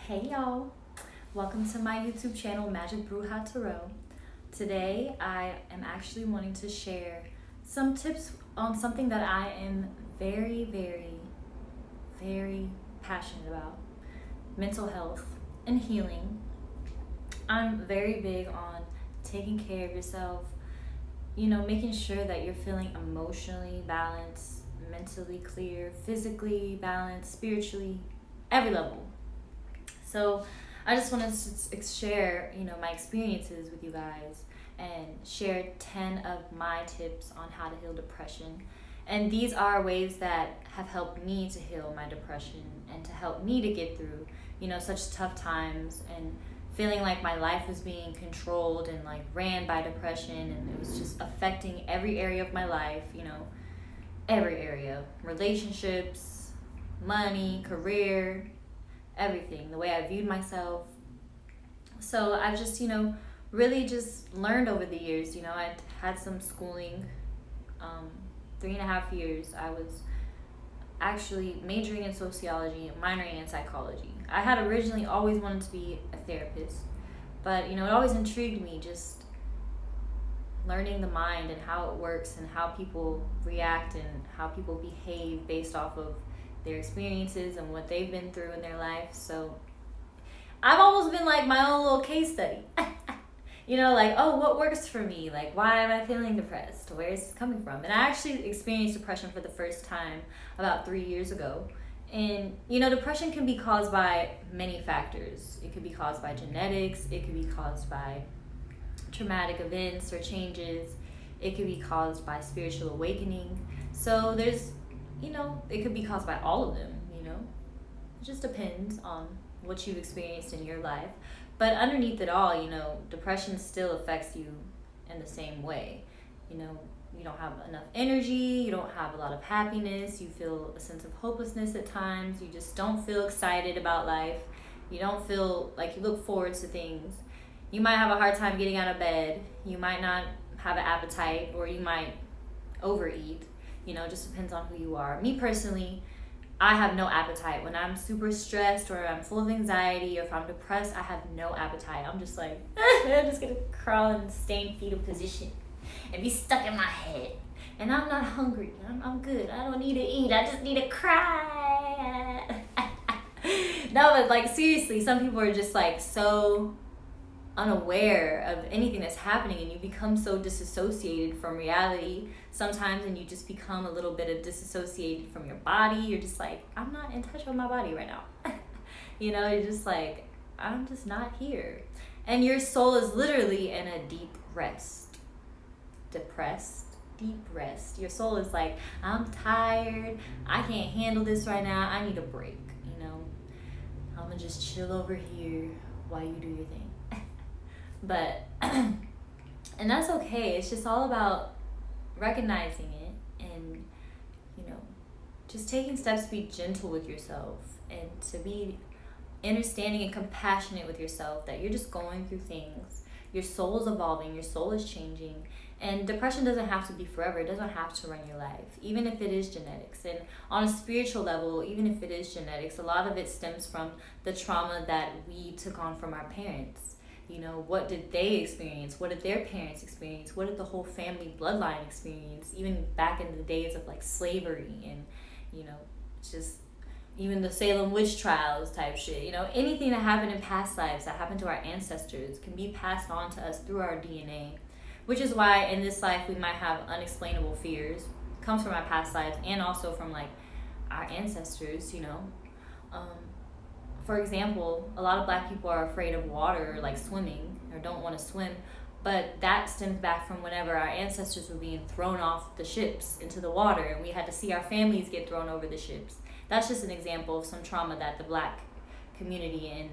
Hey y'all, welcome to my YouTube channel, Magicbrujatarot. Today I am actually wanting to share some tips on something that I am very, very, very passionate about: mental health and healing. I'm very big on taking care of yourself, making sure that you're feeling emotionally balanced, mentally clear, physically balanced, spiritually, every level. So I just wanted to share, my experiences with you guys and share 10 of my tips on how to heal depression. And these are ways that have helped me to heal my depression and to help me to get through, such tough times and feeling like my life was being controlled and like ran by depression, and it was just affecting every area of my life, every area, relationships, money, career, everything, the way I viewed myself. So I've just, really just learned over the years. I had some schooling, 3.5 years. I was actually majoring in sociology and minoring in psychology. I had originally always wanted to be a therapist, but, it always intrigued me, just learning the mind and how it works and how people react and how people behave based off of their experiences and what they've been through in their life. So I've almost been like my own little case study. Like, oh, what works for me? Like, why am I feeling depressed? Where is this coming from? And I actually experienced depression for the first time about 3 years ago. And, depression can be caused by many factors. It could be caused by genetics. It could be caused by traumatic events or changes. It could be caused by spiritual awakening. So there's it could be caused by all of them, It just depends on what you've experienced in your life. But underneath it all, depression still affects you in the same way. You don't have enough energy, you don't have a lot of happiness, you feel a sense of hopelessness at times, you just don't feel excited about life, you don't feel like you look forward to things. You might have a hard time getting out of bed, you might not have an appetite, or you might overeat. It just depends on who you are. Me personally, I have no appetite. When I'm super stressed or I'm full of anxiety or if I'm depressed, I have no appetite. I'm just like, I'm just going to crawl in the stained fetal position and be stuck in my head. And I'm not hungry. I'm good. I don't need to eat. I just need to cry. No, but like seriously, some people are just like so unaware of anything that's happening, and you become so disassociated from reality sometimes, and you just become a little bit of disassociated from your body. You're just like, I'm not in touch with my body right now. You're just like, I'm just not here. And your soul is literally in a deep rest. Depressed, deep rest. Your soul is like, I'm tired, I can't handle this right now, I need a break. I'm gonna just chill over here while you do your thing. But and that's okay. It's just all about recognizing it and just taking steps to be gentle with yourself and to be understanding and compassionate with yourself, that you're just going through things. Your soul is evolving, your soul is changing, and depression doesn't have to be forever. It doesn't have to run your life, even if it is genetics. And on a spiritual level, even if it is genetics, a lot of it stems from the trauma that we took on from our parents. What did they experience? What did their parents experience? What did the whole family bloodline experience? Even back in the days of like slavery and, just even the Salem witch trials type shit. Anything that happened in past lives, that happened to our ancestors, can be passed on to us through our DNA, which is why in this life we might have unexplainable fears. It comes from our past lives and also from like our ancestors, For example, a lot of Black people are afraid of water, like swimming, or don't want to swim. But that stems back from whenever our ancestors were being thrown off the ships into the water, and we had to see our families get thrown over the ships. That's just an example of some trauma that the Black community and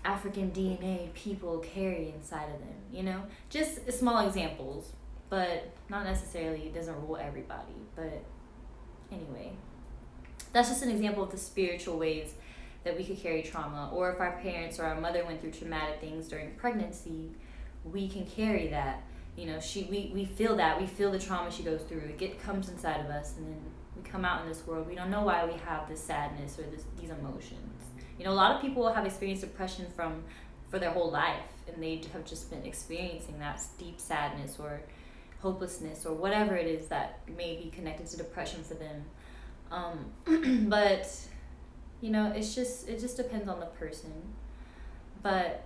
African DNA people carry inside of them, Just small examples, but not necessarily, it doesn't rule everybody. But anyway, that's just an example of the spiritual ways that we could carry trauma. Or if our parents or our mother went through traumatic things during pregnancy, we can carry that. We feel that. We feel the trauma she goes through. It comes inside of us, and then we come out in this world. We don't know why we have this sadness or these emotions. You know, a lot of people have experienced depression for their whole life, and they have just been experiencing that deep sadness or hopelessness or whatever it is that may be connected to depression for them. But you know, it just depends on the person. But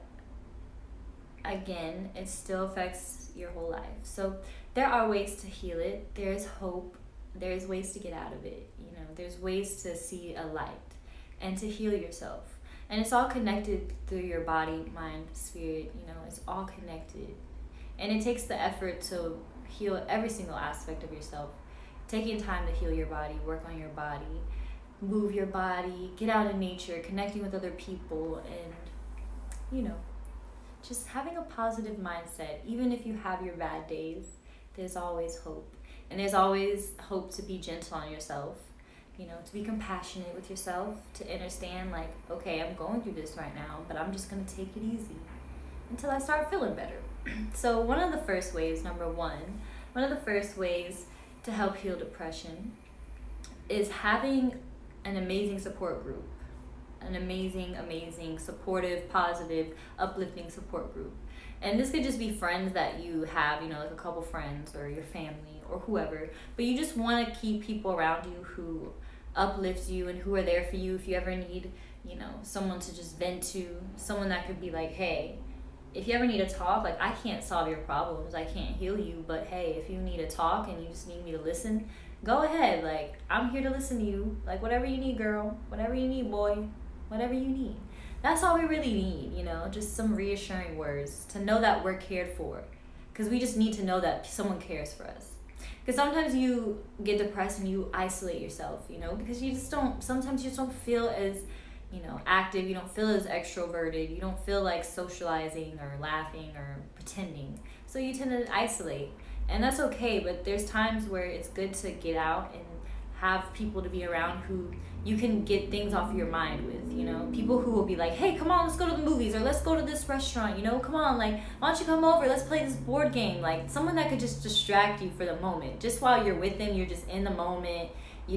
again, it still affects your whole life. So there are ways to heal it. There's hope. There's ways to get out of it. You know, there's ways to see a light and to heal yourself. And it's all connected through your body, mind, spirit. You know, it's all connected. And it takes the effort to heal every single aspect of yourself. Taking time to heal your body, work on your body, move your body, get out in nature, connecting with other people, and, you know, just having a positive mindset. Even if you have your bad days, there's always hope. And there's always hope to be gentle on yourself, you know, to be compassionate with yourself, to understand, like, okay, I'm going through this right now, but I'm just going to take it easy until I start feeling better. So one of the first ways to help heal depression is having an amazing support group. An amazing, supportive, positive, uplifting support group. And this could just be friends that you have, you know, like a couple friends or your family or whoever. But you just want to keep people around you who uplift you and who are there for you if you ever need, you know, someone to just vent to. Someone that could be like, hey, if you ever need to talk, like, I can't solve your problems, I can't heal you, but hey, if you need to talk and you just need me to listen, go ahead. Like, I'm here to listen to you. Like, whatever you need, girl, whatever you need, boy, whatever you need. That's all we really need, you know, just some reassuring words to know that we're cared for. Because we just need to know that someone cares for us. Because sometimes you get depressed and you isolate yourself, you know, because sometimes you just don't feel as, you know, active, you don't feel as extroverted, you don't feel like socializing or laughing or pretending. So you tend to isolate. And that's okay, but there's times where it's good to get out and have people to be around who you can get things off your mind with, you know, people who will be like, hey, come on, let's go to the movies, or let's go to this restaurant, you know, come on, like, why don't you come over, let's play this board game. Like, someone that could just distract you for the moment. Just while you're with them, you're just in the moment. You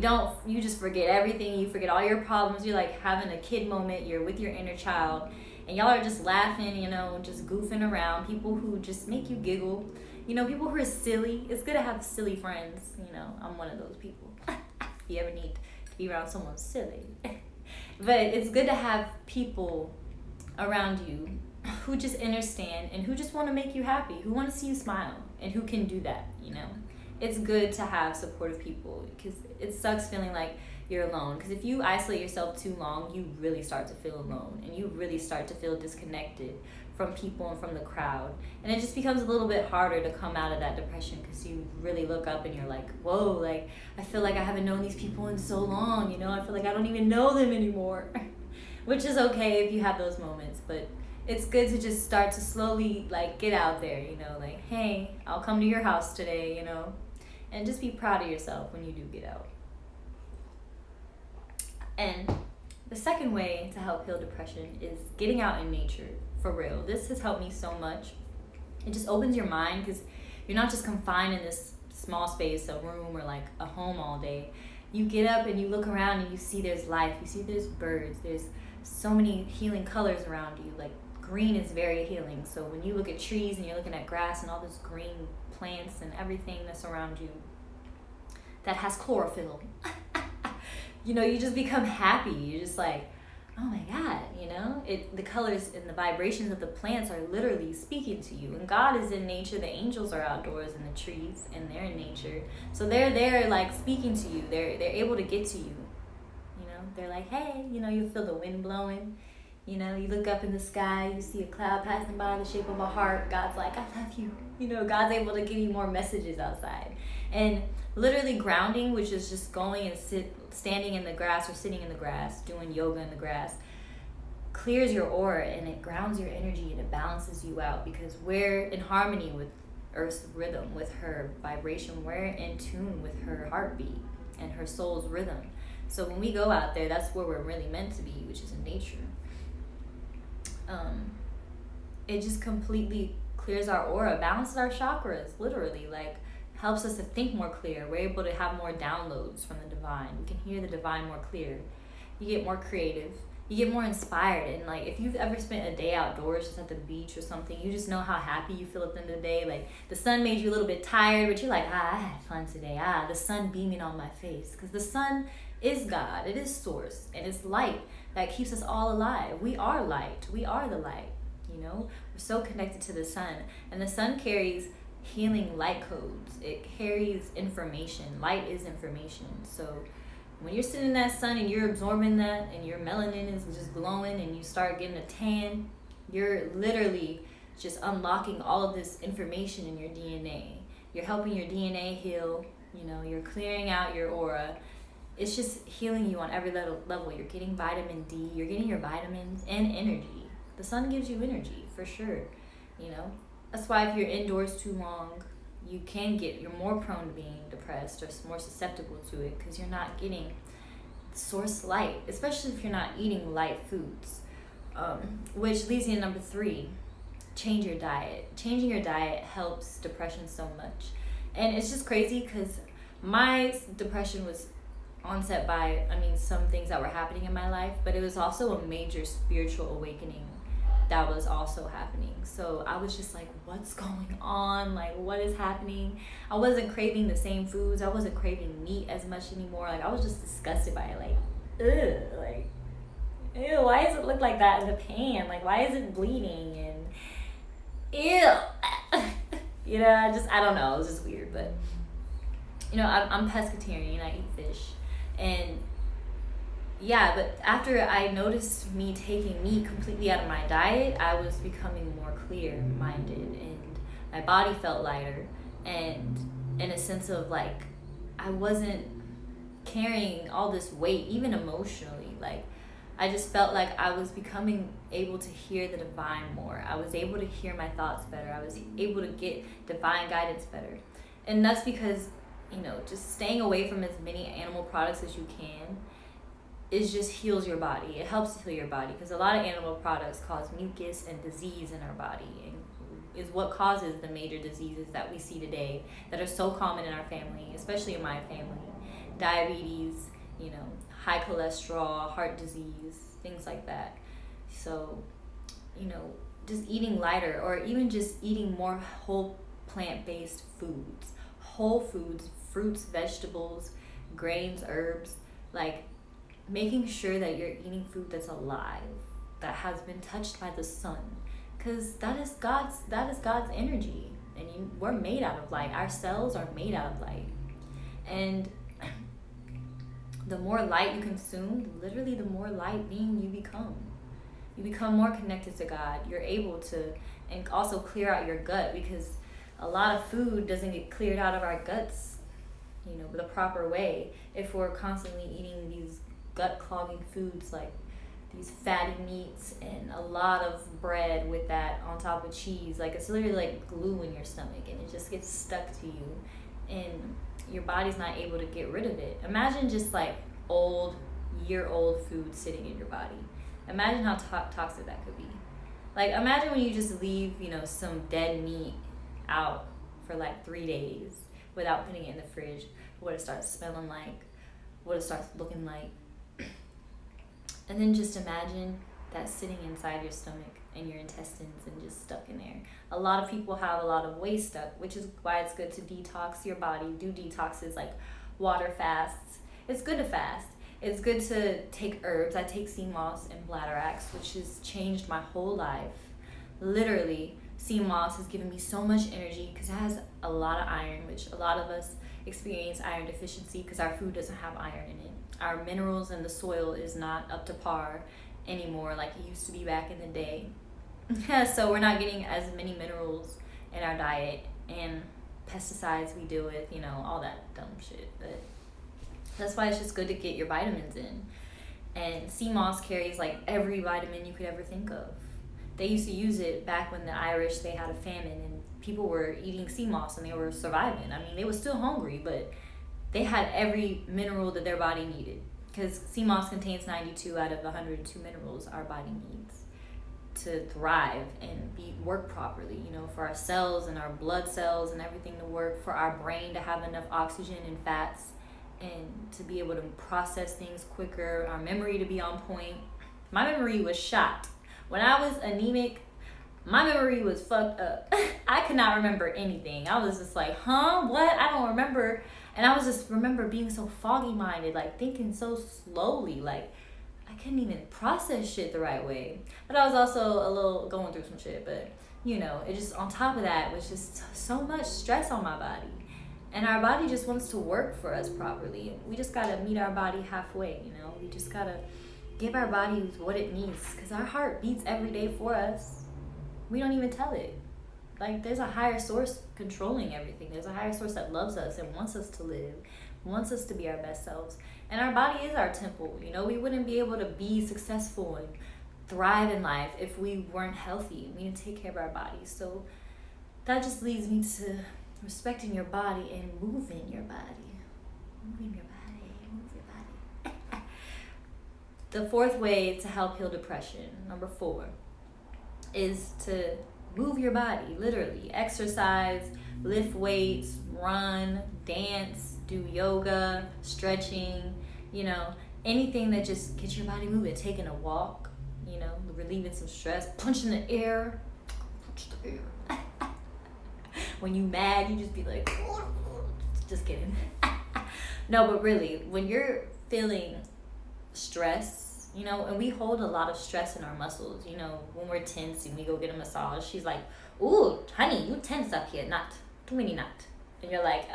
just forget everything. You forget all your problems. You're like having a kid moment. You're with your inner child. And y'all are just laughing, you know, just goofing around. People who just make you giggle. You know, people who are silly. It's good to have silly friends. You know, I'm one of those people. If you ever need to be around someone silly. But it's good to have people around you who just understand and who just want to make you happy. Who want to see you smile. And who can do that, you know. It's good to have supportive people because it sucks feeling like you're alone. Because if you isolate yourself too long, you really start to feel alone and you really start to feel disconnected from people and from the crowd. And it just becomes a little bit harder to come out of that depression because you really look up and you're like, whoa, like, I feel like I haven't known these people in so long, you know? I feel like I don't even know them anymore, which is okay if you have those moments, but it's good to just start to slowly, like, get out there, you know, like, hey, I'll come to your house today, you know? And just be proud of yourself when you do get out. And the second way to help heal depression is getting out in nature, for real. This has helped me so much. It just opens your mind because you're not just confined in this small space, a room or like a home all day. You get up and you look around and you see there's life. You see there's birds. There's so many healing colors around you. Like, green is very healing. So when you look at trees and you're looking at grass and all this green plants and everything that's around you that has chlorophyll, you know, you just become happy. You're just like, oh my God, you know, the colors and the vibrations of the plants are literally speaking to you. And God is in nature. The angels are outdoors in the trees and they're in nature. So they're there, like, speaking to you. They're able to get to you. You know, they're like, hey, you know, you feel the wind blowing. You know, you look up in the sky, you see a cloud passing by in the shape of a heart. God's like, I love you. You know, God's able to give you more messages outside. And literally grounding, which is just going and standing in the grass or sitting in the grass, doing yoga in the grass, clears your aura and it grounds your energy and it balances you out because we're in harmony with Earth's rhythm, with her vibration. We're in tune with her heartbeat and her soul's rhythm. So when we go out there, that's where we're really meant to be, which is in nature. It just completely clears our aura, balances our chakras, literally, like, helps us to think more clear. We're able to have more downloads from the divine. We can hear the divine more clear. You get more creative. you get more inspired. And like, if you've ever spent a day outdoors, just at the beach or something, you just know how happy you feel at the end of the day. Like, the sun made you a little bit tired, but you're like, I had fun today. The sun beaming on my face. Because the sun is God. It is source. And it's light that keeps us all alive. We are light. We are the light. You know, we're so connected to the sun. And the sun carries healing light codes. It carries information. Light is information. So when you're sitting in that sun and you're absorbing that, and your melanin is just glowing, and you start getting a tan, you're literally just unlocking all of this information in your DNA. You're helping your DNA heal. You know, you're clearing out your aura. It's just healing you on every level. You're getting vitamin D. You're getting your vitamins and energy. The sun gives you energy, for sure. You know, that's why if you're indoors too long, you're more prone to being depressed or more susceptible to it, because you're not getting source light, especially if you're not eating light foods. Which leads me to number 3, change your diet. Changing your diet helps depression so much. And it's just crazy because my depression was onset by, some things that were happening in my life, but it was also a major spiritual awakening that was also happening. So I was just like, what's going on? Like, what is happening? I wasn't craving the same foods. I wasn't craving meat as much anymore. Like, I was just disgusted by it. Like, ugh, like, ew, why does it look like that in the pan? Like, why is it bleeding? And ew. You know, I don't know. It was just weird. But, you know, I'm pescatarian. I eat fish. And yeah, but after I noticed me taking meat completely out of my diet, I was becoming more clear-minded, and my body felt lighter, and in a sense of like, I wasn't carrying all this weight, even emotionally. Like, I just felt like I was becoming able to hear the divine more. I was able to hear my thoughts better. I was able to get divine guidance better. And that's because, you know, just staying away from as many animal products as you can just heals your body. It helps to heal your body, because a lot of animal products cause mucus and disease in our body, and is what causes the major diseases that we see today that are so common in our family, especially in my family. Diabetes, you know, high cholesterol, heart disease, things like that. So, you know, just eating lighter, or even just eating more whole plant-based foods. Whole foods, fruits, vegetables, grains, herbs, like making sure that you're eating food that's alive, that has been touched by the sun, because that is God's energy, and we're made out of light. Our cells are made out of light, and the more light you consume, literally the more light being you become. You become more connected to God. You're able to, and also clear out your gut, because a lot of food doesn't get cleared out of our guts, you know, the proper way, if we're constantly eating these gut clogging foods like these fatty meats and a lot of bread with that on top of cheese. Like, it's literally like glue in your stomach, and it just gets stuck to you, and your body's not able to get rid of it. Imagine just like year-old food sitting in your body. Imagine how toxic that could be. Like, imagine when you just leave, you know, some dead meat out for like 3 days without putting it in the fridge. What it starts smelling like, what it starts looking like. And then just imagine that sitting inside your stomach and your intestines and just stuck in there. A lot of people have a lot of waste stuck, which is why it's good to detox your body. Do detoxes like water fasts. It's good to fast. It's good to take herbs. I take sea moss and bladderwrack, which has changed my whole life. Literally, sea moss has given me so much energy because it has a lot of iron, which a lot of us experience iron deficiency because our food doesn't have iron in it. Our minerals in the soil is not up to par anymore like it used to be back in the day. So we're not getting as many minerals in our diet, and pesticides we deal with, you know, all that dumb shit. But that's why it's just good to get your vitamins in. And sea moss carries like every vitamin you could ever think of. They used to use it back when the Irish, they had a famine and people were eating sea moss and they were surviving. I mean, they were still hungry, but they had every mineral that their body needed, because sea moss contains 92 out of 102 minerals our body needs to thrive and work properly, you know, for our cells and our blood cells and everything to work, for our brain to have enough oxygen and fats and to be able to process things quicker, our memory to be on point. My memory was shot. When I was anemic, my memory was fucked up. I could not remember anything. I was just like, huh? What? I don't remember. And I was just remember being so foggy minded, like thinking so slowly, like I couldn't even process shit the right way. But I was also a little going through some shit. But you know, it just on top of that was just so much stress on my body. And our body just wants to work for us properly. We just gotta meet our body halfway, you know? We just gotta give our bodies what it needs. Because our heart beats every day for us. We don't even tell it. Like, there's a higher source controlling everything. There's a higher source that loves us and wants us to live, wants us to be our best selves. And our body is our temple, you know? We wouldn't be able to be successful and thrive in life if we weren't healthy. We need to take care of our bodies. So that just leads me to respecting your body and moving your body. Moving your body, move your body. The fourth way to help heal depression, number 4, is to move your body, literally. Exercise, lift weights, run, dance, do yoga, stretching, you know, anything that just gets your body moving. Taking a walk, you know, relieving some stress, punching the air. Punch the air. When you mad, you just be like, just kidding. No, but really, when you're feeling stress, you know, and we hold a lot of stress in our muscles, you know, when we're tense and we go get a massage, she's like, ooh, honey, you tense up here, not too many not. And you're like,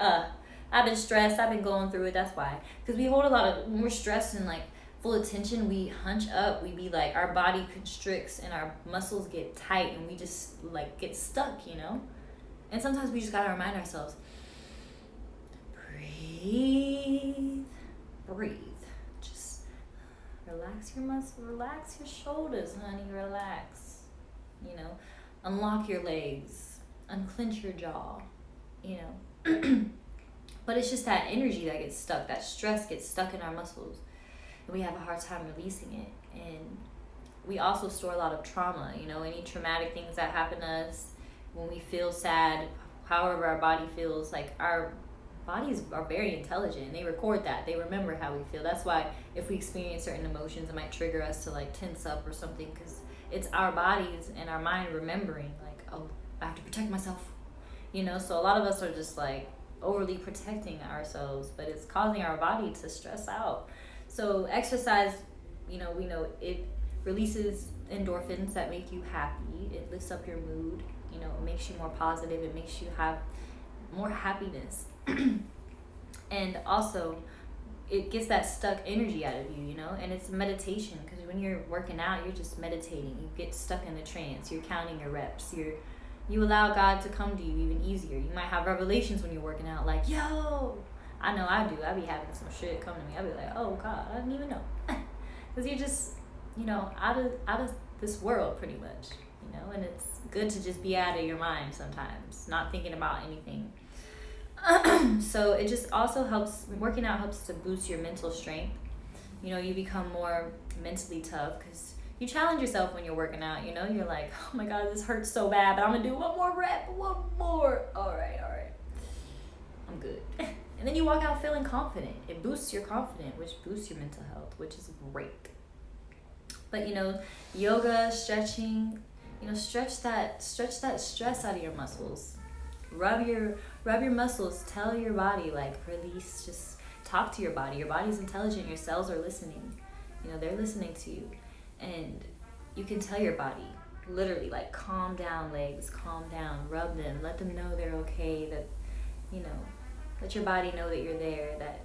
I've been stressed, I've been going through it, that's why. Because we hold a lot of, when we're stressed and like full of tension, we hunch up, we be like, our body constricts and our muscles get tight and we just like get stuck, you know? And sometimes we just gotta remind ourselves, breathe. Just relax your muscles, relax your shoulders, honey, relax. You know, unlock your legs, unclench your jaw, you know. But it's just that energy that gets stuck, that stress gets stuck in our muscles. And we have a hard time releasing it. And we also store a lot of trauma, you know, any traumatic things that happen to us. When we feel sad, however our body feels, like our bodies are very intelligent. They record that. They remember how we feel. That's why if we experience certain emotions, it might trigger us to like tense up or something, because it's our bodies and our mind remembering like, oh, I have to protect myself. You know, so a lot of us are just like overly protecting ourselves, but it's causing our body to stress out. So exercise, you know, we know it releases endorphins that make you happy. It lifts up your mood. You know, it makes you more positive. It makes you have more happiness. And also, it gets that stuck energy out of you, you know? And it's meditation, because when you're working out, you're just meditating. You get stuck in the trance. You're counting your reps. You allow God to come to you even easier. You might have revelations when you're working out, like, yo! I know I do. I be having some shit come to me. I be like, oh, God, I didn't even know. Because you're just, you know, out of this world, pretty much. You know, and it's good to just be out of your mind sometimes, not thinking about anything. So it just also helps, working out helps to boost your mental strength. You know, you become more mentally tough because you challenge yourself when you're working out. You know, you're like, oh my God, this hurts so bad, but I'm gonna do one more rep, one more. All right, I'm good. And then you walk out feeling confident. It boosts your confidence, which boosts your mental health, which is great. But you know, yoga, stretching, you know, stretch that stress out of your muscles. Rub your muscles. Tell your body, like, release. Just talk to your body. Your body's intelligent. Your cells are listening. You know, they're listening to you. And you can tell your body, literally, like, calm down, legs, calm down. Rub them. Let them know they're okay. That, you know, let your body know that you're there, that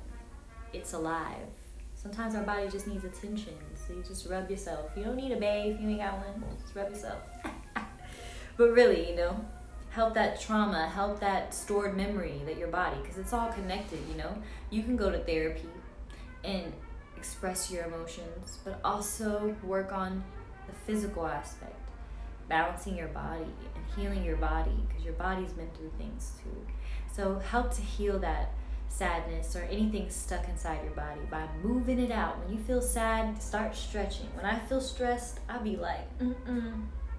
it's alive. Sometimes our body just needs attention. So you just rub yourself. You don't need a bae if you ain't got one. Just rub yourself. But really, you know, help that trauma, help that stored memory that your body, because it's all connected, you know. You can go to therapy and express your emotions, but also work on the physical aspect, balancing your body and healing your body, because your body's been through things too. So help to heal that sadness or anything stuck inside your body by moving it out. When you feel sad, start stretching. When I feel stressed, I'll be like,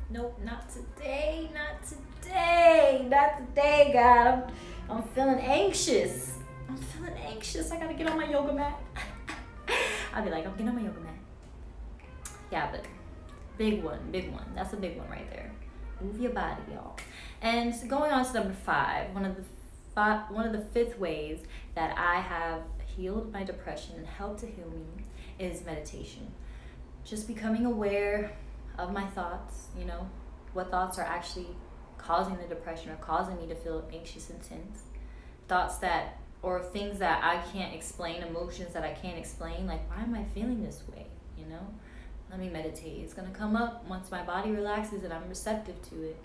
nope, not today, God. I'm feeling anxious. I gotta get on my yoga mat. I'll be like, I'm getting on my yoga mat. Yeah, but big one. That's a big one right there. Move your body, y'all. And going on to number 5, one of the fifth ways that I have healed my depression and helped to heal me is meditation. Just becoming aware of my thoughts, what thoughts are actually causing the depression or causing me to feel anxious and tense. Thoughts that, or things that I can't explain, emotions that I can't explain, like, why am I feeling this way, Let me meditate. It's going to come up once my body relaxes and I'm receptive to it.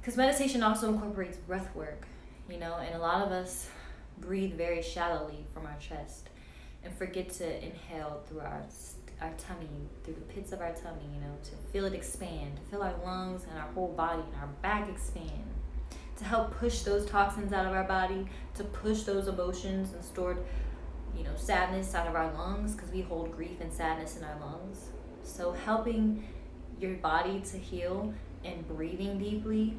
Because meditation also incorporates breath work, and a lot of us breathe very shallowly from our chest and forget to inhale through our tummy, through the pits of our tummy, to feel it expand, to feel our lungs and our whole body and our back expand, to help push those toxins out of our body, to push those emotions and stored, sadness out of our lungs, because we hold grief and sadness in our lungs. So helping your body to heal and breathing deeply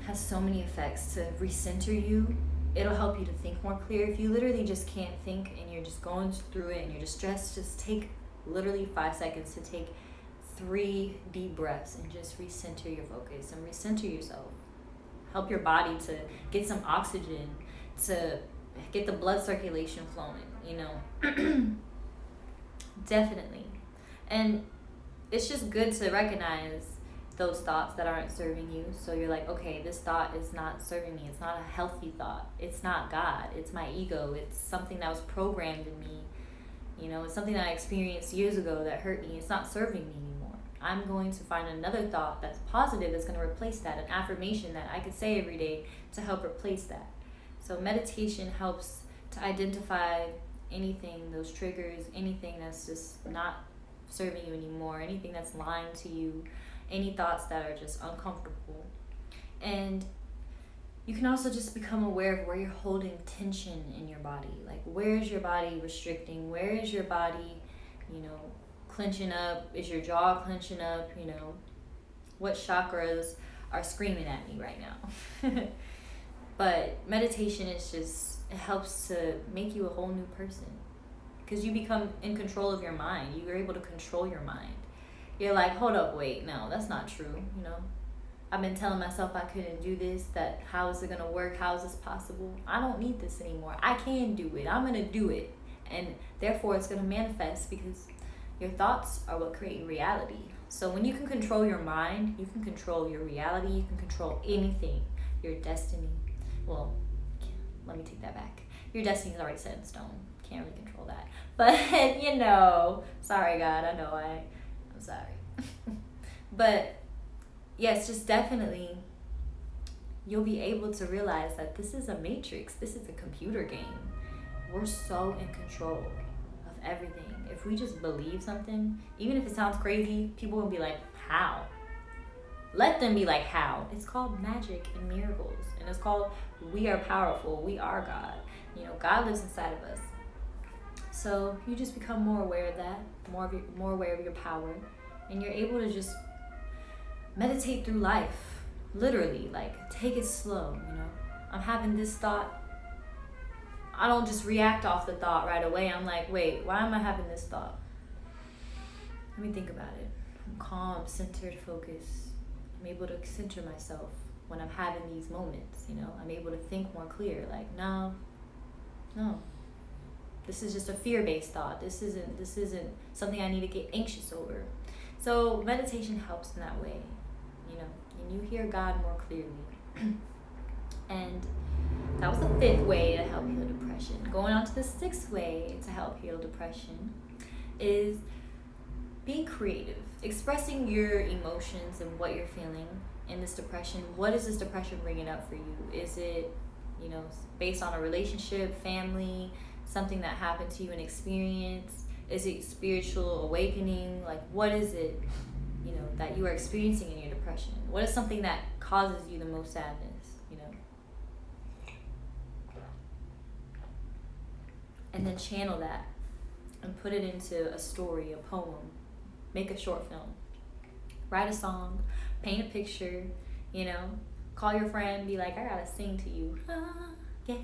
has so many effects to recenter you. It'll help you to think more clear. If you literally just can't think and you're just going through it and you're distressed, just take literally 5 seconds to take 3 deep breaths and just recenter your focus and recenter yourself. Help your body to get some oxygen, to get the blood circulation flowing, Definitely. And it's just good to recognize those thoughts that aren't serving you. So you're like, okay, this thought is not serving me. It's not a healthy thought. It's not God. It's my ego. It's something that was programmed in me. It's something that I experienced years ago that hurt me. It's not serving me anymore. I'm going to find another thought that's positive that's going to replace that, an affirmation that I could say every day to help replace that. So meditation helps to identify anything, those triggers, anything that's just not serving you anymore, anything that's lying to you, any thoughts that are just uncomfortable. And you can also just become aware of where you're holding tension in your body. Like, where is your body restricting? Where is your body, clenching up? Is your jaw clenching up? What chakras are screaming at me right now? But meditation is just, it helps to make you a whole new person. Because you become in control of your mind. You're able to control your mind. You're like, hold up, wait, no, that's not true, I've been telling myself I couldn't do this, that how is it going to work? How is this possible? I don't need this anymore. I can do it. I'm going to do it. And therefore, it's going to manifest because your thoughts are what create reality. So when you can control your mind, you can control your reality. You can control anything, your destiny. Well, let me take that back. Your destiny is already set in stone. Can't really control that. But, sorry, God, I know I'm sorry. But yes, just definitely you'll be able to realize that this is a matrix. This is a computer game. We're so in control of everything. If we just believe something, even if it sounds crazy, people will be like, how? Let them be like, how? It's called magic and miracles. And it's called we are powerful. We are God. God lives inside of us. So you just become more aware of that, more aware of your power. And you're able to just meditate through life, literally, like take it slow, I'm having this thought. I don't just react off the thought right away. I'm like, wait, why am I having this thought? Let me think about it. I'm calm, centered, focused. I'm able to center myself when I'm having these moments, I'm able to think more clear, like, no, this is just a fear-based thought. This isn't something I need to get anxious over. So meditation helps in that way, and you hear God more clearly. And that was the 5th way to help heal depression. Going on to the 6th way to help heal depression is being creative, expressing your emotions and what you're feeling in this depression. What is this depression bringing up for you? Is it, based on a relationship, family, something that happened to you, an experience? Is it spiritual awakening? Like, what is it, that you are experiencing in your depression? What is something that causes you the most sadness, And then channel that and put it into a story, a poem. Make a short film. Write a song. Paint a picture, Call your friend, be like, I gotta sing to you. Yeah,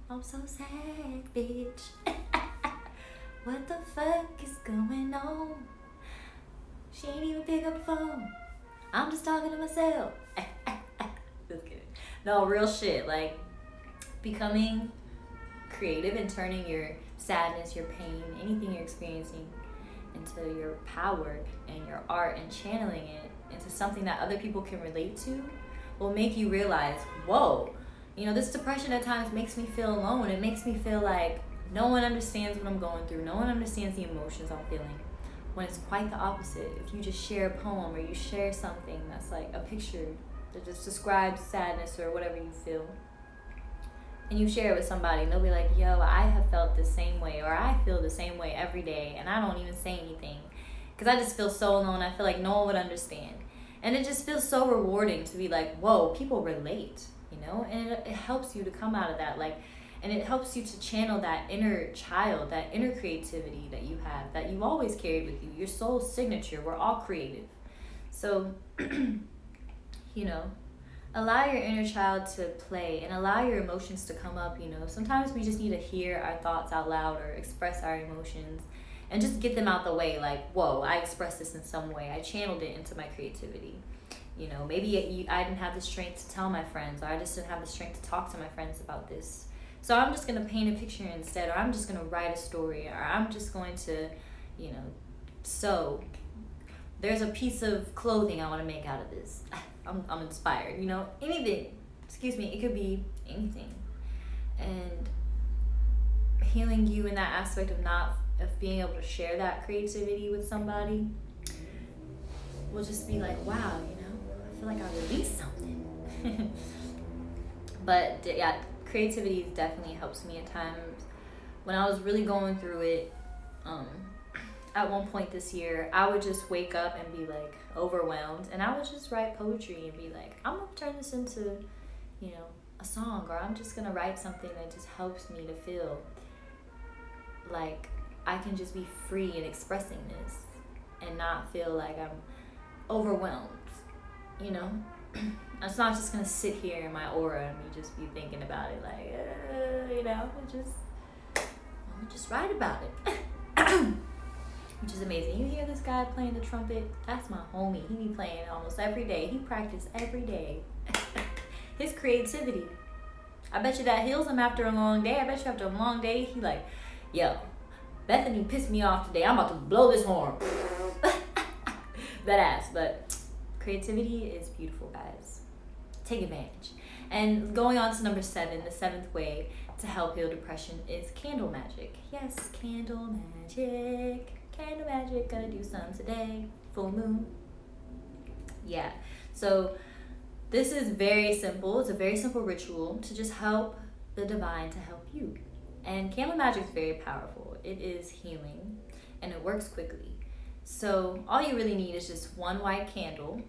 I'm so sad, bitch. What the fuck is going on? She ain't even pick up the phone. I'm just talking to myself. Just kidding. No, real shit. Like, becoming creative and turning your sadness, your pain, anything you're experiencing into your power and your art and channeling it into something that other people can relate to will make you realize, whoa, you know, this depression at times makes me feel alone. It makes me feel like no one understands what I'm going through. No one understands the emotions I'm feeling. When it's quite the opposite. If you just share a poem or you share something that's like a picture that just describes sadness or whatever you feel, and you share it with somebody, and they'll be like, yo, I have felt the same way, or I feel the same way every day, and I don't even say anything because I just feel so alone. I feel like no one would understand. And it just feels so rewarding to be like, whoa, people relate, you know? And it helps you to come out of that, like, and it helps you to channel that inner child, that inner creativity that you have, that you've always carried with you, your soul's signature. We're all creative. So, you know, allow your inner child to play and allow your emotions to come up, you know. Sometimes we just need to hear our thoughts out loud or express our emotions and just get them out the way. Like, whoa, I expressed this in some way. I channeled it into my creativity. You know, maybe I didn't have the strength to tell my friends, or I just didn't have the strength to talk to my friends about this. So I'm just going to paint a picture instead, or I'm just going to write a story, or I'm just going to, you know, sew. There's a piece of clothing I want to make out of this. I'm inspired, you know, anything. Excuse me, it could be anything. And healing you in that aspect of being able to share that creativity with somebody will just be like, wow, you know, I feel like I released something. But yeah, creativity definitely helps me at times. When I was really going through it, at one point this year, I would just wake up and be like overwhelmed, and I would just write poetry and be like, I'm gonna turn this into, you know, a song, or I'm just gonna write something that just helps me to feel like I can just be free in expressing this and not feel like I'm overwhelmed, you know. It's not just gonna sit here in my aura and me just be thinking about it, like, you know, I'm just write about it. Which is amazing. You hear this guy playing the trumpet? That's my homie. He be playing almost every day. He practice every day. His creativity. I bet you that heals him after a long day. I bet you after a long day, he like, yo, Bethany pissed me off today. I'm about to blow this horn. That ass. But creativity is beautiful, guys. Take advantage. And going on to number 7, the 7th way to help heal depression is candle magic. Yes, candle magic. Candle magic, gonna do some today. Full moon. Yeah. So this is very simple. It's a very simple ritual to just help the divine to help you. And candle magic is very powerful. It is healing and it works quickly. So all you really need is just one white candle,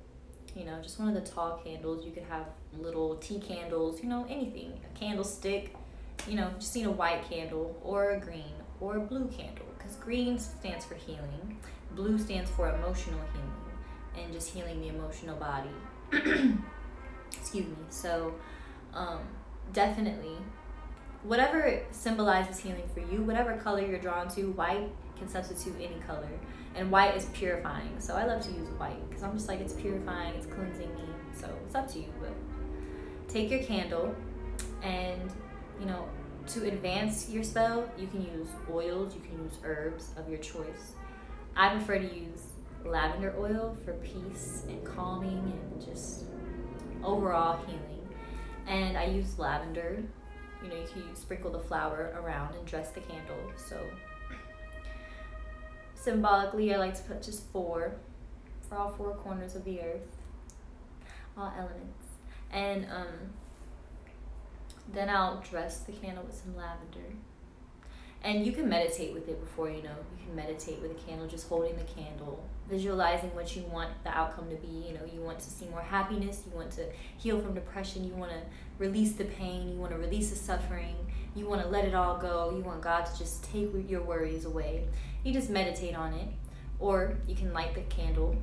you know, just one of the tall candles. You could have little tea candles, you know, anything. A candlestick, you know, just need a white candle or a green or a blue candle, because green stands for healing, blue stands for emotional healing and just healing the emotional body. Excuse me. So definitely whatever symbolizes healing for you, whatever color you're drawn to, white can substitute any color, and white is purifying. So I love to use white because I'm just like, it's purifying, it's cleansing me. So it's up to you, but take your candle and, you know, to advance your spell, you can use oils, you can use herbs of your choice. I prefer to use lavender oil for peace and calming and just overall healing. And I use lavender. You know, you can sprinkle the flower around and dress the candle. So symbolically, I like to put just 4 for all 4 corners of the earth, all elements. And then I'll dress the candle with some lavender. And you can meditate with it before, you know. You can meditate with a candle, just holding the candle, visualizing what you want the outcome to be. You know, you want to see more happiness. You want to heal from depression. You want to release the pain. You want to release the suffering. You want to let it all go. You want God to just take your worries away. You just meditate on it. Or you can light the candle,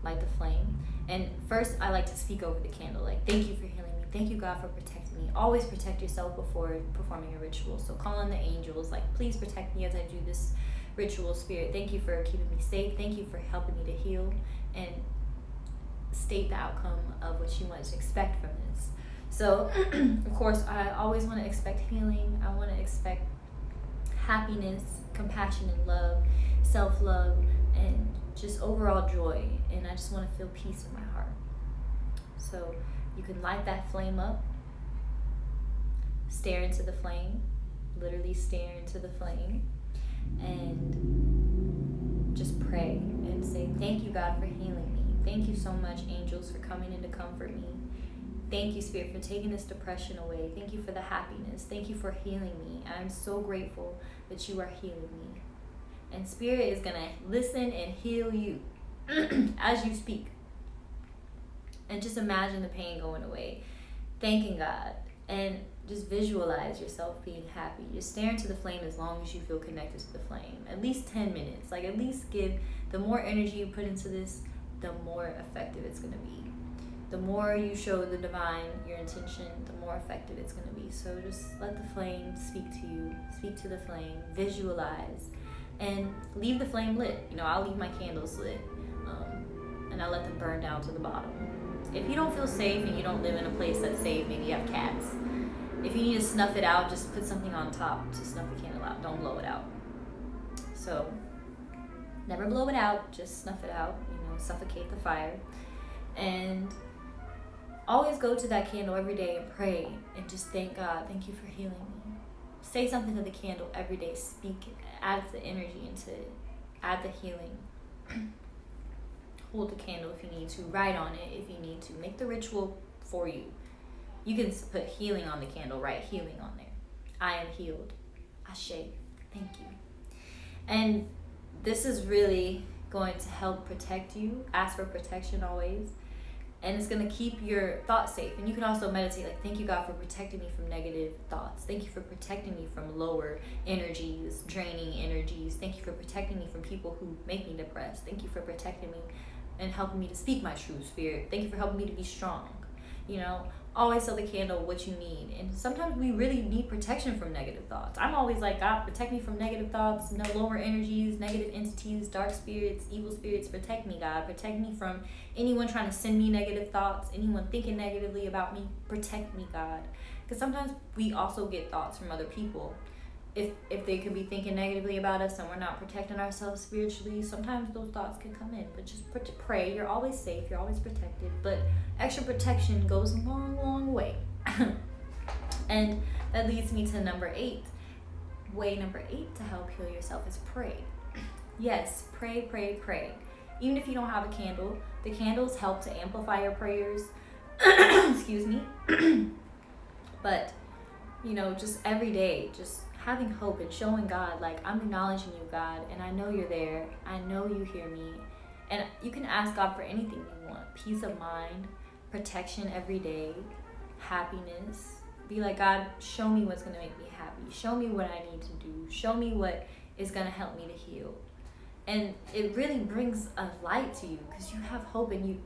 light the flame. And first, I like to speak over the candle, like, thank you for healing me. Thank you, God, for protecting me. Always protect yourself before performing a ritual. So call on the angels, like, please protect me as I do this ritual, Spirit. Thank you for keeping me safe. Thank you for helping me to heal and state the outcome of what you want to expect from this. So, of course, I always want to expect healing. I want to expect happiness, compassion, and love, self-love, and just overall joy. And I just want to feel peace in my heart. So you can light that flame up, stare into the flame, literally stare into the flame, and just pray and say, thank you, God, for healing me. Thank you so much, angels, for coming in to comfort me. Thank you, Spirit, for taking this depression away. Thank you for the happiness. Thank you for healing me. I'm so grateful that you are healing me. And Spirit is going to listen and heal you as you speak. And just imagine the pain going away. Thanking God. And just visualize yourself being happy. Just stare into the flame as long as you feel connected to the flame. At least 10 minutes. Like, at least the more energy you put into this, the more effective it's going to be. The more you show the divine your intention, the more effective it's going to be. So just let the flame speak to you. Speak to the flame. Visualize. And leave the flame lit. I'll leave my candles lit. And I'll let them burn down to the bottom. If you don't feel safe and you don't live in a place that's safe, maybe you have cats. If you need to snuff it out, just put something on top to snuff the candle out. Don't blow it out. So never blow it out. Just snuff it out. Suffocate the fire. And always go to that candle every day and pray and just thank God. Thank you for healing me. Say something to the candle every day. Speak it. Add the energy into it. Add the healing. Hold the candle if you need to. Write on it if you need to. Make the ritual for you. You can put healing on the candle. Write healing on there. I am healed. Ashe. Thank you. And this is really going to help protect you. Ask for protection always. And it's going to keep your thoughts safe. And you can also meditate, like, thank you, God, for protecting me from negative thoughts. Thank you for protecting me from lower energies, draining energies. Thank you for protecting me from people who make me depressed. Thank you for protecting me and helping me to speak my true spirit. Thank you for helping me to be strong. Always tell the candle what you need. And sometimes we really need protection from negative thoughts. I'm always like, God, protect me from negative thoughts, no lower energies, negative entities, dark spirits, evil spirits. Protect me, God. Protect me from anyone trying to send me negative thoughts, anyone thinking negatively about me. Protect me, God. Because sometimes we also get thoughts from other people. If they could be thinking negatively about us and we're not protecting ourselves spiritually, sometimes those thoughts can come in. But just pray. You're always safe. You're always protected. But extra protection goes a long, long way. And that leads me to number 8. Way number 8 to help heal yourself is pray. Yes, pray, pray, pray. Even if you don't have a candle, the candles help to amplify your prayers. Excuse me. But, just every day, just having hope and showing God, like, I'm acknowledging you, God, and I know you're there. I know you hear me. And you can ask God for anything you want. Peace of mind, protection every day, happiness. Be like, God, show me what's going to make me happy. Show me what I need to do. Show me what is going to help me to heal. And it really brings a light to you because you have hope and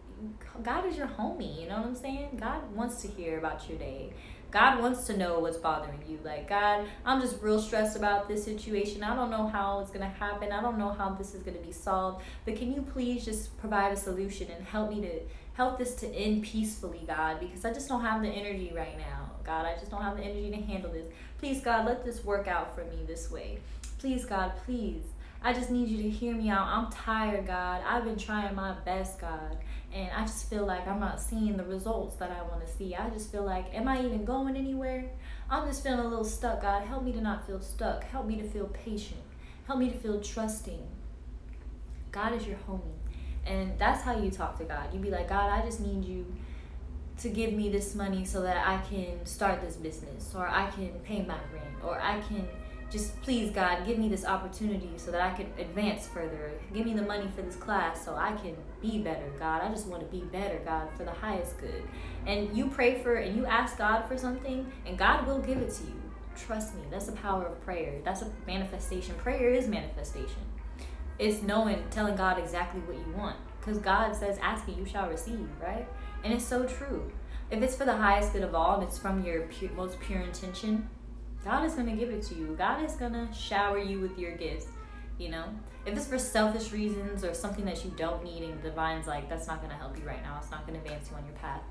God is your homie, you know what I'm saying? God wants to hear about your day. God wants to know what's bothering you. Like, God, I'm just real stressed about this situation. I don't know how it's going to happen. I don't know how this is going to be solved. But can you please just provide a solution and help this to end peacefully, God? Because I just don't have the energy right now. God, I just don't have the energy to handle this. Please, God, let this work out for me this way. Please, God, please. I just need you to hear me out. I'm tired, God. I've been trying my best, God. And I just feel like I'm not seeing the results that I want to see. I just feel like, am I even going anywhere? I'm just feeling a little stuck, God. Help me to not feel stuck. Help me to feel patient. Help me to feel trusting. God is your homie. And that's how you talk to God. You be like, God, I just need you to give me this money so that I can start this business, or I can pay my rent, or I can just, please, God, give me this opportunity so that I can advance further. Give me the money for this class so I can be better, God. I just want to be better, God, for the highest good. And you pray for and you ask God for something, and God will give it to you. Trust me, that's the power of prayer. That's a manifestation. Prayer is manifestation. It's telling God exactly what you want. Because God says, ask and you shall receive, right? And it's so true. If it's for the highest good of all, and it's from your most pure intention, God is going to give it to you. God is going to shower you with your gifts. you know? If it's for selfish reasons or something that you don't need and the divine's like, that's not going to help you right now, it's not going to advance you on your path,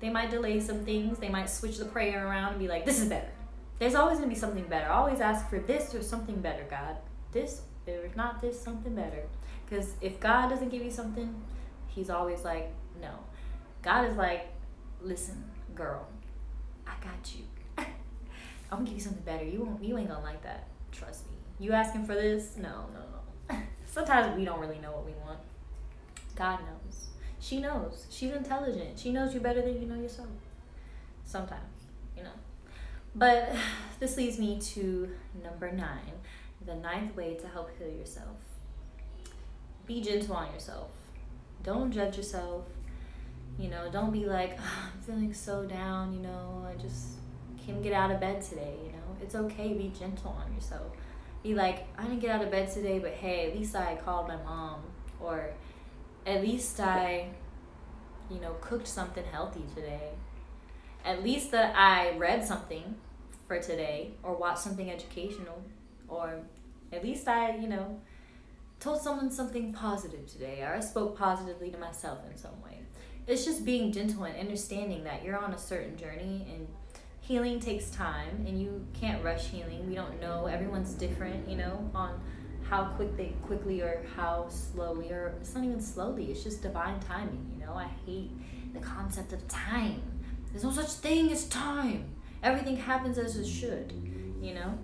they might delay some things. They might switch the prayer around and be like, this is better. There's always going to be something better. Always ask for this or something better, God. This, or not this, something better. Because if God doesn't give you something, he's always like, no. God is like, listen, girl, I got you. I'm going to give you something better. You ain't going to like that. Trust me. You asking for this? No. Sometimes we don't really know what we want. God knows. She knows. She's intelligent. She knows you better than you know yourself. Sometimes, you know. But this leads me to number 9. The 9th way to help heal yourself. Be gentle on yourself. Don't judge yourself. You know, don't be like, oh, I'm feeling so down, you know, I just can't get out of bed today, you know. It's okay. Be gentle on yourself. Be like, I didn't get out of bed today, but hey, at least I called my mom. Or at least I, you know, cooked something healthy today. At least that I read something for today or watched something educational. Or at least I, you know, told someone something positive today, or I spoke positively to myself in some way. It's just being gentle and understanding that you're on a certain journey and healing takes time and you can't rush healing. We don't know. Everyone's different, you know, on how quickly or how slowly, or it's not even slowly, it's just divine timing, you know. I hate the concept of time. There's no such thing as time. Everything happens as it should, you know.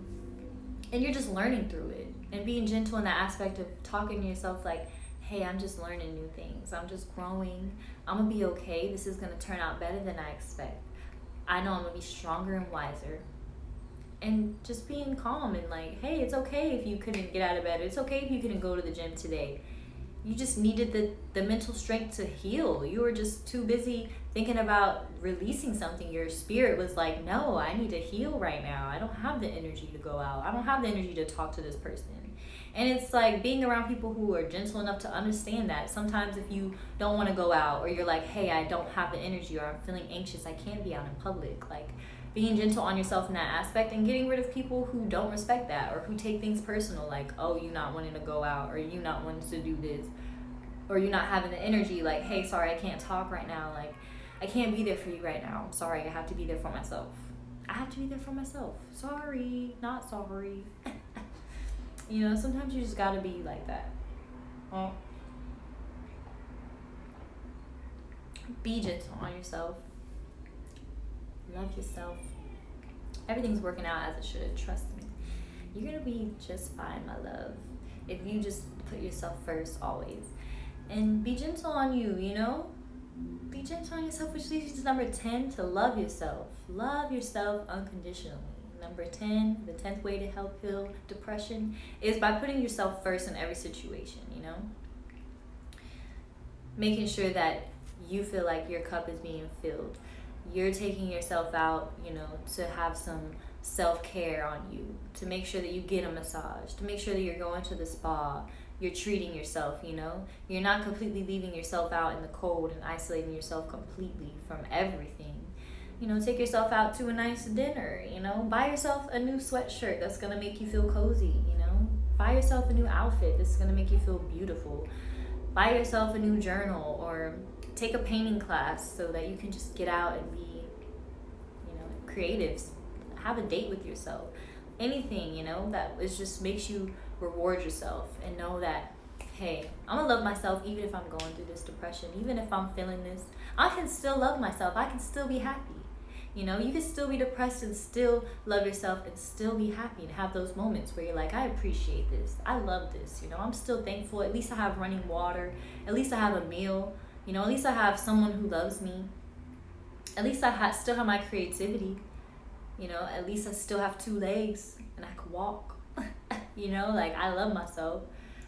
And you're just learning through it and being gentle in that aspect of talking to yourself like, hey, I'm just learning new things. I'm just growing. I'm going to be okay. This is going to turn out better than I expect. I know I'm going to be stronger and wiser. And just being calm and like, hey, it's okay if you couldn't get out of bed. It's okay if you couldn't go to the gym today. You just needed the mental strength to heal. You were just too busy thinking about releasing something. Your spirit was like, no, I need to heal right now. I don't have the energy to go out. I don't have the energy to talk to this person. And it's like being around people who are gentle enough to understand that. Sometimes if you don't want to go out, or you're like, hey, I don't have the energy, or I'm feeling anxious, I can't be out in public. Like being gentle on yourself in that aspect and getting rid of people who don't respect that, or who take things personal, like, oh, you not wanting to go out, or you not wanting to do this, or you not having the energy, like, hey, sorry, I can't talk right now. Like, I can't be there for you right now. I'm sorry, I have to be there for myself. I have to be there for myself. Sorry, not sorry. You know, sometimes you just gotta be like that. Well, be gentle on yourself. Love yourself. Everything's working out as it should. Trust me. You're gonna be just fine, my love. If you just put yourself first always. And be gentle on you, you know? Be gentle on yourself, which leads you to number 10, to love yourself. Love yourself unconditionally. Number 10, the 10th way to help heal depression is by putting yourself first in every situation, you know? Making sure that you feel like your cup is being filled. You're taking yourself out, you know, to have some self-care on you, to make sure that you get a massage, to make sure that you're going to the spa, you're treating yourself, you know? You're not completely leaving yourself out in the cold and isolating yourself completely from everything. You know, take yourself out to a nice dinner, you know? Buy yourself a new sweatshirt that's going to make you feel cozy, you know? Buy yourself a new outfit that's going to make you feel beautiful. Buy yourself a new journal, or take a painting class so that you can just get out and be, you know, creative. Have a date with yourself. Anything, you know, that is just makes you reward yourself and know that, hey, I'm gonna love myself even if I'm going through this depression, even if I'm feeling this. I can still love myself. I can still be happy. You know, you can still be depressed and still love yourself and still be happy and have those moments where you're like, I appreciate this. I love this. You know, I'm still thankful. At least I have running water. At least I have a meal. You know, at least I have someone who loves me. At least I still have my creativity. You know, at least I still have 2 legs and I can walk. You know, like, I love myself.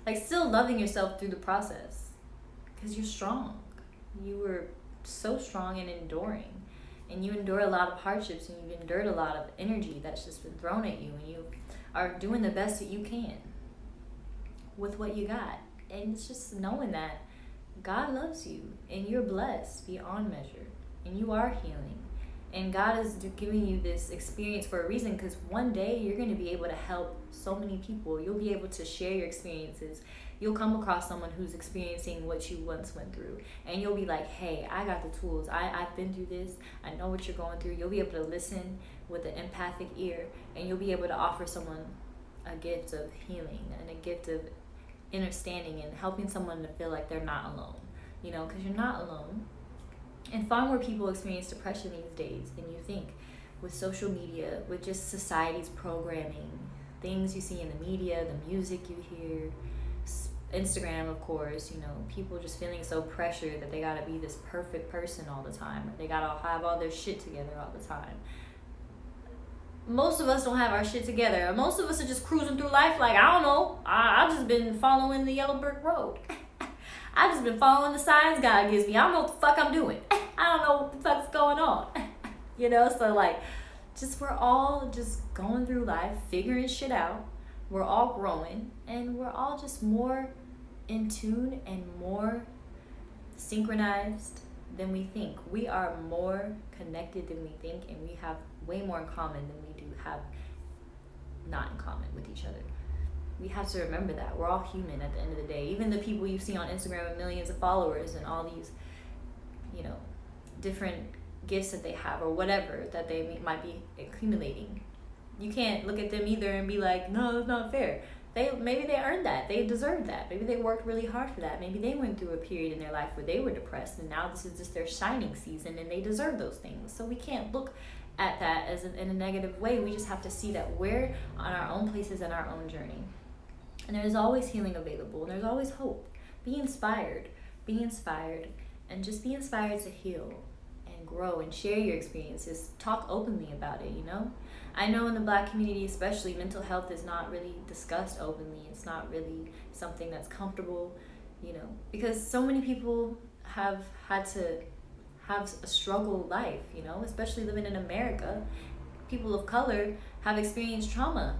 Like, still loving yourself through the process. Because you're strong. You were so strong and enduring. And you endure a lot of hardships, and you've endured a lot of energy that's just been thrown at you, and you are doing the best that you can with what you got. And it's just knowing that God loves you, and you're blessed beyond measure, and you are healing. And God is giving you this experience for a reason, because one day you're going to be able to help so many people. You'll be able to share your experiences. You'll come across someone who's experiencing what you once went through. And you'll be like, hey, I got the tools. I've been through this. I know what you're going through. You'll be able to listen with an empathic ear. And you'll be able to offer someone a gift of healing and a gift of understanding and helping someone to feel like they're not alone. You know, because you're not alone. And far more people experience depression these days than you think, with social media, with just society's programming, things you see in the media, the music you hear, Instagram, of course, you know, people just feeling so pressured that they gotta be this perfect person all the time, or they gotta have all their shit together all the time. Most of us don't have our shit together. Most of us are just cruising through life like, I don't know, I've just been following the yellow brick road. I've just been following the signs God gives me. I don't know what the fuck I'm doing. I don't know what the fuck's going on. You know, so like, we're all just going through life, figuring shit out. We're all growing, and we're all just more in tune and more synchronized than we think. We are more connected than we think, and we have way more in common than we do have not in common with each other. We have to remember that. We're all human at the end of the day. Even the people you see on Instagram with millions of followers and all these, you know, different gifts that they have or whatever that they might be accumulating. You can't look at them either and be like, no, it's not fair. Maybe they earned that. They deserved that. Maybe they worked really hard for that. Maybe they went through a period in their life where they were depressed, and now this is just their shining season and they deserve those things. So we can't look at that as in a negative way. We just have to see that we're on our own places and our own journey. And there's always healing available, and there's always hope. Be inspired, and just be inspired to heal and grow and share your experiences. Talk openly about it, you know? I know in the Black community especially, mental health is not really discussed openly. It's not really something that's comfortable, you know, because so many people have had to have a struggle life, you know, especially living in America. People of color have experienced trauma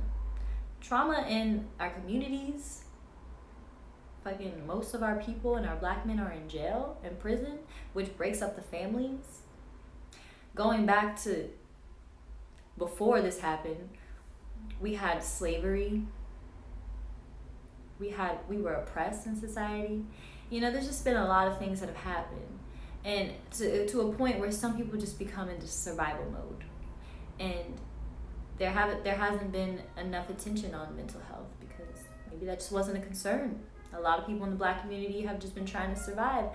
in our communities. Fucking most of our people and our Black men are in jail and prison, which breaks up the families. Going back to before this happened, we had slavery. We were oppressed in society. You know, there's just been a lot of things that have happened, and to a point where some people just become into survival mode, and there hasn't been enough attention on mental health because maybe that just wasn't a concern. A lot of people in the Black community have just been trying to survive,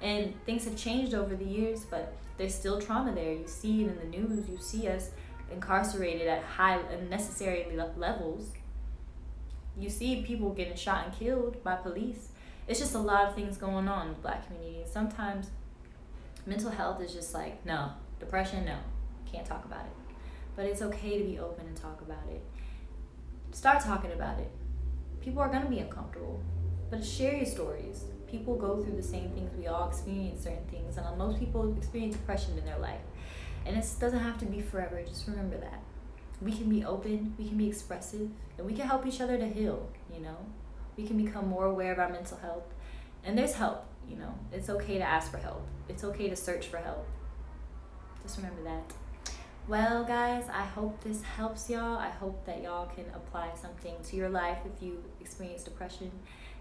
and things have changed over the years, but there's still trauma there. You see it in the news. You see us incarcerated at high unnecessary levels. You see people getting shot and killed by police. It's just a lot of things going on in the Black community. Sometimes mental health is just like, no. Depression, no. Can't talk about it. But it's okay to be open and talk about it. Start talking about it. People are going to be uncomfortable, but share your stories. People go through the same things. We all experience certain things, and most people experience depression in their life. And it doesn't have to be forever. Just remember that. We can be open, we can be expressive, and we can help each other to heal, you know? We can become more aware of our mental health. And there's help, you know? It's okay to ask for help. It's okay to search for help. Just remember that. Well, guys, I hope this helps y'all. I hope that y'all can apply something to your life if you experience depression.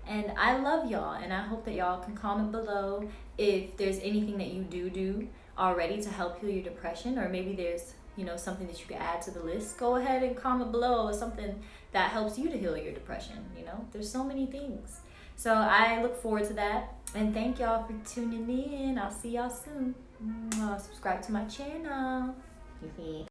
And I love y'all, and I hope that y'all can comment below if there's anything that you do already to help heal your depression, or maybe there's, you know, something that you could add to the list. Go ahead and comment below something that helps you to heal your depression. You know, there's so many things. So I look forward to that, and thank y'all for tuning in. I'll see y'all soon. Subscribe to my channel.